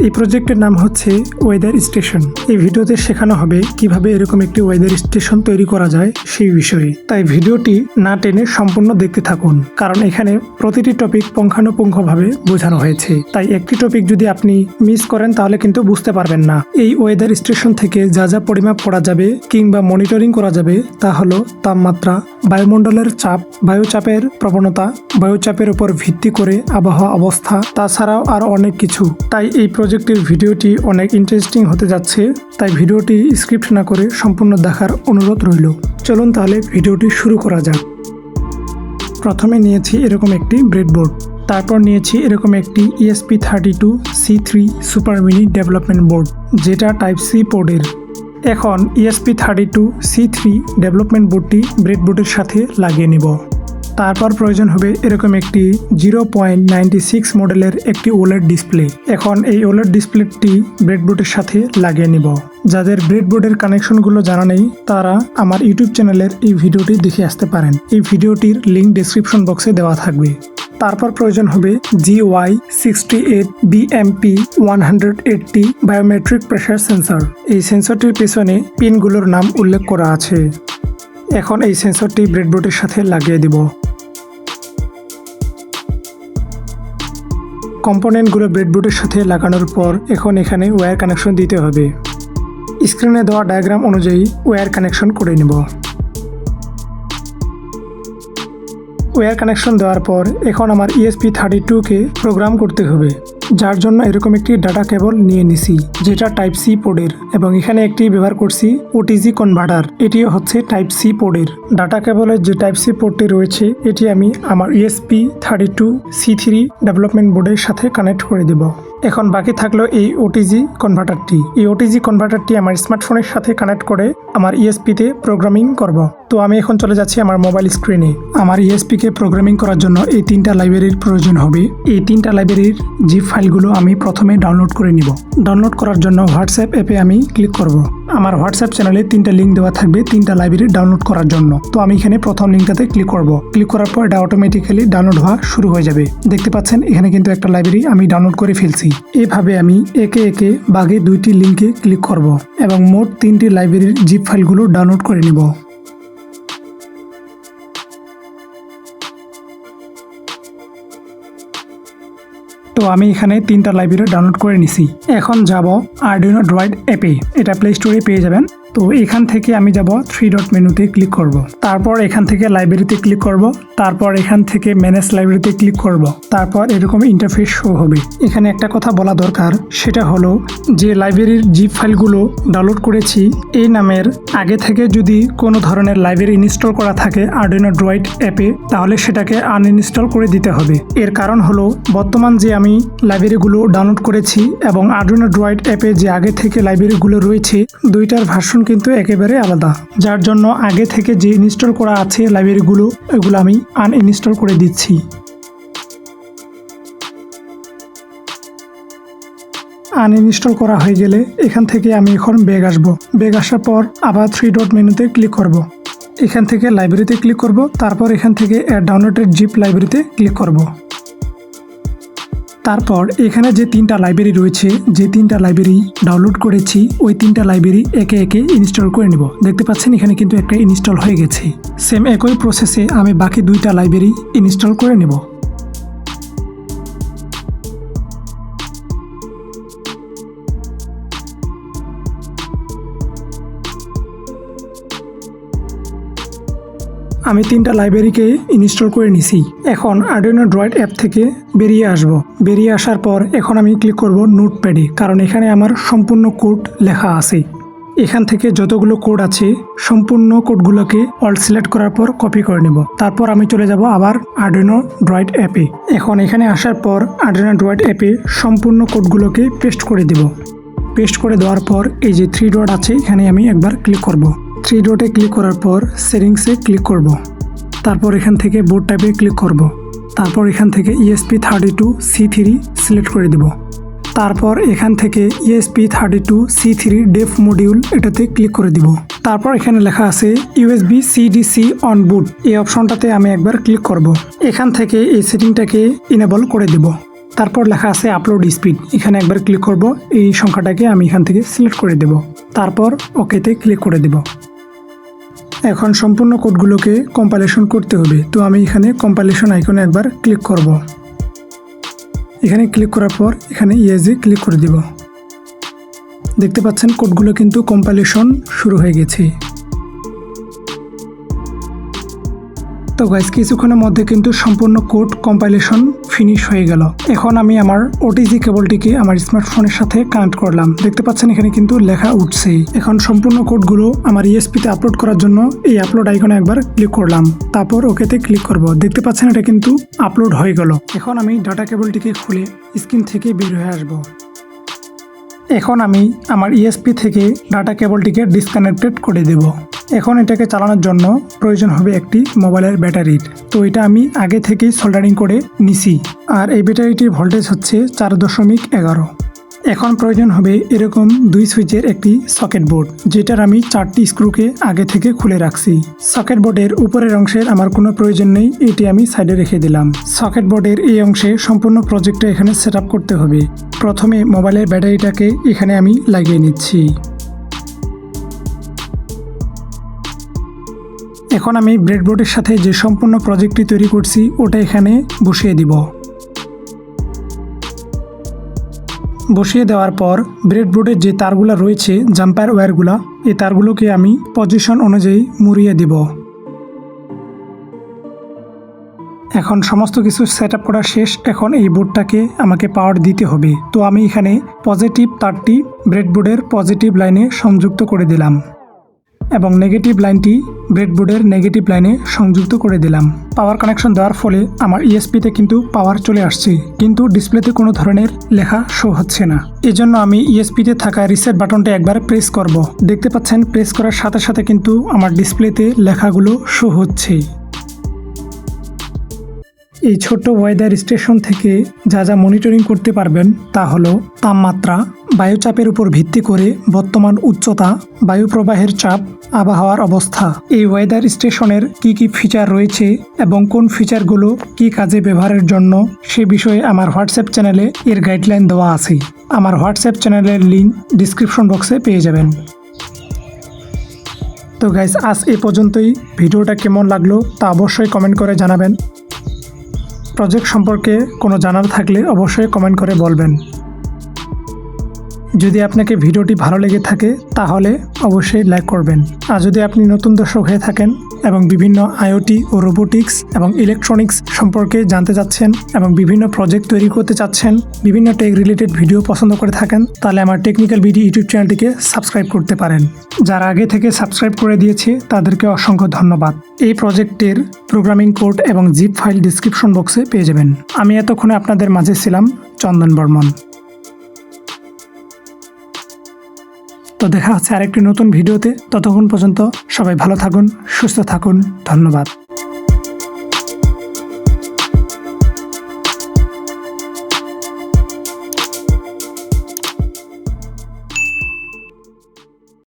এই প্রজেক্টের নাম হচ্ছে ওয়েদার স্টেশন। এই ভিডিওতে শেখানো হবে কিভাবে এরকম একটি ওয়েদার স্টেশন তৈরি করা যায় সেই বিষয়ে। তাই ভিডিওটি না টেনে সম্পূর্ণ দেখতে থাকুন, কারণ এখানে প্রতিটি টপিক পুঙ্খানুপুঙ্খভাবে বোঝানো হয়েছে। তাই একটি টপিক যদি আপনি মিস করেন তাহলে কিন্তু বুঝতে পারবেন না। এই ওয়েদার স্টেশন থেকে যা যা পরিমাপ করা যাবে কিংবা মনিটরিং করা যাবে তা হলো তাপমাত্রা, বায়ুমণ্ডলের চাপ, বায়ুচাপের প্রবণতা, বায়ুচাপের উপর ভিত্তি করে আবহাওয়া অবস্থা, তাছাড়াও আরো অনেক কিছু। তাই এই প্রজেক্টের ভিডিওটি অনেক ইন্টারেস্টিং হতে যাচ্ছে। তাই ভিডিওটি স্ক্রিপ্ট না করে সম্পূর্ণ দেখার অনুরোধ রইল। চলুন তাহলে ভিডিওটি শুরু করা যাক। প্রথমে নিয়েছি এরকম একটি ব্রেডবোর্ড, তারপর নিয়েছি এরকম একটি ESP32C3 super mini development board, যেটা টাইপ সি পোর্টের। এখন ESP32C3 ডেভেলপমেন্ট বোর্ডটি ব্রেডবোর্ডের সাথে লাগিয়ে নিব। তারপর প্রয়োজন হবে এরকম একটি 0.96 মডেলের একটি ওলেড ডিসপ্লে। এখন এই ওলেড ডিসপ্লেটি ব্রেডবোর্ডের সাথে লাগিয়ে নিব। যাদের ব্রেডবোর্ডের কানেকশনগুলো জানা নেই তারা আমার ইউটিউব চ্যানেলের এই ভিডিওটি দেখে আসতে পারেন। এই ভিডিওটির লিঙ্ক ডেসক্রিপশন বক্সে দেওয়া থাকবে। তারপর প্রয়োজন হবে GY68BMP180 বায়োমেট্রিক প্রেসার সেন্সর। এই সেন্সরটির পেছনে পিনগুলোর নাম উল্লেখ করা আছে। এখন এই সেন্সরটি ব্রেডবোর্ডের সাথে লাগিয়ে দিব। কম্পোনেন্টগুলো ব্রেডবোর্ডের সাথে লাগানোর পর এখন এখানে ওয়্যার কানেকশন দিতে হবে। স্ক্রিনে দেওয়া ডায়াগ্রাম অনুযায়ী ওয়্যার কানেকশন করে নেব। ওয়্যার কানেকশন দেওয়ার পর এখন আমার ESP32কে প্রোগ্রাম করতে হবে, যার জন্য এরকম একটি ডাটা কেবল নিয়ে নিছি, যেটা টাইপ সি পোর্টের, এবং এখানে একটি ব্যবহার করছি OTG কনভার্টার। এটিও হচ্ছে টাইপ সি পোর্টের। ডাটা কেবলের যে টাইপ সি পোর্টটি রয়েছে এটি আমি আমার ESP32C3 ডেভেলপমেন্ট বোর্ডের সাথে কানেক্ট করে দেব। এখন বাকি থাকলো এই OTG কনভার্টারটি। এই OTG কনভার্টারটি আমার স্মার্টফোনের সাথে কানেক্ট করে আমার ESP-তে প্রোগ্রামিং করব। তো আমি এখন চলে যাচ্ছি আমার মোবাইল স্ক্রিনে। আমার ESP-কে প্রোগ্রামিং করার জন্য এই তিনটা লাইব্রেরির প্রয়োজন হবে। এই তিনটা লাইব্রেরির জিপ ফাইলগুলো আমি প্রথমে ডাউনলোড করে নিব। ডাউনলোড করার জন্য হোয়াটসঅ্যাপ অ্যাপে আমি ক্লিক করব। আমার হোয়াটসঅ্যাপ চ্যানেলে তিনটা লিঙ্ক দেওয়া থাকবে তিনটা লাইব্রেরি ডাউনলোড করার জন্য। তো আমি এখানে প্রথম লিঙ্কটাতে ক্লিক করব। ক্লিক করার পর এটা অটোমেটিক্যালি ডাউনলোড হওয়া শুরু হয়ে যাবে। দেখতে পাচ্ছেন এখানে কিন্তু একটা লাইব্রেরি আমি ডাউনলোড করে ফেলছি। এভাবে আমি একে একে বাগে দুইটি লিঙ্কে ক্লিক করব এবং মোট তিনটি লাইব্রেরির জিপ ফাইলগুলো ডাউনলোড করে নিব। তো আমি এখানে তিনটা লাইব্রেরি ডাউনলোড করে নিছি। এখন যাব আরডুইনো ড্রয়েড অ্যাপে। এটা প্লে স্টোরে পেয়ে যাবেন। তো এখান থেকে আমি যাব 3 ডট মেনুতে ক্লিক করব। তারপর এখান থেকে লাইব্রেরিতে ক্লিক করব। তারপর এখান থেকে ম্যানেজ লাইব্রেরিতে ক্লিক করব। তারপর এরকম ইন্টারফেস শো হবে। এখানে একটা কথা বলা দরকার, সেটা হলো যে লাইব্রেরির জিপ ফাইলগুলো ডাউনলোড করেছি এই নামের আগে থেকে যদি কোনো ধরনের লাইব্রেরি ইনস্টল করা থাকে আরডুইনো ড্রয়েড অ্যাপে, তাহলে সেটাকে আনইনস্টল করে দিতে হবে। এর কারণ হলো বর্তমান যে আমি লাইব্রেরিগুলো ডাউনলোড করেছি এবং আরডুইনো ড্রয়েড অ্যাপে যে আগে থেকে লাইব্রেরিগুলো রয়েছে দুইটার ভার্সন কিন্তু একেবারে আলাদা, যার জন্য আগে থেকে যে ইনস্টল করা আছে লাইব্রেরিগুলো এগুলো আমি আনইনস্টল করে দিচ্ছি। আনইনস্টল করা হয়ে গেলে এখান থেকে আমি এখন ব্যাক আসবো। ব্যাক আসার পর আবার 3 ডট মেনুতে ক্লিক করব। এখান থেকে লাইব্রেরিতে ক্লিক করব। তারপর এখান থেকে ডাউনলোডেড জিপ লাইব্রেরিতে ক্লিক করব। তারপর এখানে যে তিনটা লাইব্রেরি রয়েছে, যে তিনটা লাইব্রেরি ডাউনলোড করেছি ওই তিনটা লাইব্রেরি একে একে ইনস্টল করে নেব। দেখতে পাচ্ছেন এখানে কিন্তু একটা ইনস্টল হয়ে গেছে। সেম একই প্রসেসে আমি বাকি দুইটা লাইব্রেরি ইনস্টল করে নেব। আমি তিনটা লাইব্রেরিকে ইনস্টল করে নিছি। এখন আরডুইনো ড্রয়েড অ্যাপ থেকে বেরিয়ে আসব। বেরিয়ে আসার পর এখন আমি ক্লিক করব নোটপ্যাডে, কারণ এখানে আমার সম্পূর্ণ কোড লেখা আছে। এখান থেকে যতগুলো কোড আছে সম্পূর্ণ কোডগুলোকে অল সিলেক্ট করার পর কপি করে নেব। তারপর আমি চলে যাব আবার আরডুইনো ড্রয়েড অ্যাপে। এখন এখানে আসার পর আরডুইনো ড্রয়েড অ্যাপে সম্পূর্ণ কোডগুলোকে পেস্ট করে দেব। পেস্ট করে দেওয়ার পর এই যে 3 ডট আছে এখানে আমি একবার ক্লিক করব। 3 ডটে ক্লিক করার পর সেটিংসে ক্লিক করব। তারপর এখান থেকে বোর্ড টাইপে ক্লিক করব। তারপর এখান থেকে ESP32C3 সিলেক্ট করে দেব। তারপর এখান থেকে ESP32C3 ডেভ মডিউল এটাতে ক্লিক করে দিব। তারপর এখানে লেখা আছে USB CDC অন বুট, এই অপশনটাতে আমি একবার ক্লিক করব। এখান থেকে এই সেটিংটাকে ইনেবল করে দেব। তারপর লেখা আছে আপলোড স্পিড, এখানে একবার ক্লিক করব। এই সংখ্যাটাকে আমি এখান থেকে সিলেক্ট করে দেব, তারপর ওকেতে ক্লিক করে দেব। এখন সম্পূর্ণ কোডগুলোকে কম্পাইলেশন করতে হবে, তো আমি এখানে কম্পাইলেশন আইকনে একবার ক্লিক করব। এখানে ক্লিক করার পর এখানে ইয়েজে ক্লিক করে দেব। দেখতে পাচ্ছেন কোডগুলো কিন্তু কম্পাইলেশন শুরু হয়ে গেছে। তো গাইস কিছুক্ষণের মধ্যে কিন্তু সম্পূর্ণ কোড কম্পাইলেশন ফিনিশ হয়ে গেল। এখন আমি আমার ওটিজি কেবলটিকে আমার স্মার্টফোনের সাথে কানেক্ট করলাম। দেখতে পাচ্ছেন এখানে কিন্তু লেখা উঠছে। এখন সম্পূর্ণ কোডগুলো আমার ইএসপিতে আপলোড করার জন্য এই আপলোড আইকনে একবার ক্লিক করলাম, তারপর ওকেতে ক্লিক করব। দেখতে পাচ্ছেন এটা কিন্তু আপলোড হয়ে গেল। এখন আমি ডাটা কেবলটিকে খুলে স্ক্রিন থেকে বের হয়ে আসব। এখন আমি আমার ইএসপি থেকে ডাটা কেবলটিকে ডিসকানেক্টেড করে দেব। এখন এটাকে চালানোর জন্য প্রয়োজন হবে একটি মোবাইলের ব্যাটারির, তো এটা আমি আগে থেকেই সোল্ডারিং করে নিছি। আর এই ব্যাটারিটির ভোল্টেজ হচ্ছে 4.11। এখন প্রয়োজন হবে এরকম 2 সুইচের একটি সকেট বোর্ড, যেটার আমি 4টি স্ক্রুকে আগে থেকে খুলে রাখছি। সকেট বোর্ডের উপরের অংশের আমার কোনো প্রয়োজন নেই, এটি আমি সাইডে রেখে দিলাম। সকেট বোর্ডের এই অংশে সম্পূর্ণ প্রজেক্টটা এখানে সেট আপ করতে হবে। প্রথমে মোবাইলের ব্যাটারিটাকে এখানে আমি লাগিয়ে নিচ্ছি। এখন আমি ব্রেডবোর্ডের সাথে যে সম্পূর্ণ প্রজেক্টটি তৈরি করছি ওটা এখানে বসিয়ে দিব। বসিয়ে দেওয়ার পর ব্রেডবোর্ডের যে তারগুলো রয়েছে, জাম্পার ওয়্যারগুলো, এই তারগুলোকে আমি পজিশন অনুযায়ী মুড়িয়ে দিব। এখন সমস্ত কিছু সেট আপ করা শেষ। এখন এই বোর্ডটাকে আমাকে পাওয়ার দিতে হবে, তো আমি এখানে পজিটিভ তারটি ব্রেডবোর্ডের পজিটিভ লাইনে সংযুক্ত করে দিলাম এবং নেগেটিভ লাইনটি ব্রেডবোর্ডের নেগেটিভ লাইনে সংযুক্ত করে দিলাম। পাওয়ার কানেকশন দেওয়ার ফলে আমার ইএসপিতে কিন্তু পাওয়ার চলে আসছে, কিন্তু ডিসপ্লেতে কোনো ধরনের লেখা শো হচ্ছে না। এজন্য আমি ইএসপিতে থাকা রিসেট বাটনটা একবার প্রেস করব। দেখতে পাচ্ছেন প্রেস করার সাথে সাথে কিন্তু আমার ডিসপ্লেতে লেখাগুলো শো হচ্ছে। এই ছোট্ট ওয়েদার স্টেশন থেকে যা যা মনিটরিং করতে পারবেন তা হলো তাপমাত্রা, বায়ুচাপের উপর ভিত্তি করে বর্তমান উচ্চতা, বায়ু প্রবাহের চাপ, আবহাওয়ার অবস্থা, এই ওয়েদার স্টেশনের কি কি ফিচার রয়েছে এবং কোন ফিচারগুলো কি কাজে ব্যবহারের জন্য সে বিষয়ে আমার হোয়াটসঅ্যাপ চ্যানেলে এর গাইডলাইন দেওয়া আছে। আমার হোয়াটসঅ্যাপ চ্যানেলের লিঙ্ক ডিসক্রিপশন বক্সে পেয়ে যাবেন। তো গাইস আজ এ পর্যন্তই। ভিডিওটা কেমন লাগলো তা অবশ্যই কমেন্ট করে জানাবেন। প্রজেক্ট সম্পর্কে কোনো জানার থাকলে অবশ্যই কমেন্ট করে বলবেন। যদি আপনাকে ভিডিওটি ভালো লেগে থাকে তাহলে অবশ্যই লাইক করবেন। আর যদি আপনি নতুন দর্শক হয়ে থাকেন এবং বিভিন্ন আইওটি ও রোবোটিক্স এবং ইলেকট্রনিক্স সম্পর্কে জানতে চাচ্ছেন এবং বিভিন্ন প্রজেক্ট তৈরি করতে চাচ্ছেন, বিভিন্ন টেক রিলেটেড ভিডিও পছন্দ করে থাকেন, তাহলে আমার টেকনিক্যাল বিডি ইউটিউব চ্যানেলটিকে সাবস্ক্রাইব করতে পারেন। যারা আগে থেকে সাবস্ক্রাইব করে দিয়েছে তাদেরকে অসংখ্য ধন্যবাদ। এই প্রজেক্টের প্রোগ্রামিং কোড এবং জিপ ফাইল ডিসক্রিপশন বক্সে পেয়ে যাবেন। আমি এতক্ষণে আপনাদের মাঝে ছিলাম চন্দন বর্মন। তো দেখা হচ্ছে আরেকটি নতুন ভিডিওতে। ততক্ষণ পর্যন্ত সবাই ভালো থাকুন, সুস্থ থাকুন। ধন্যবাদ।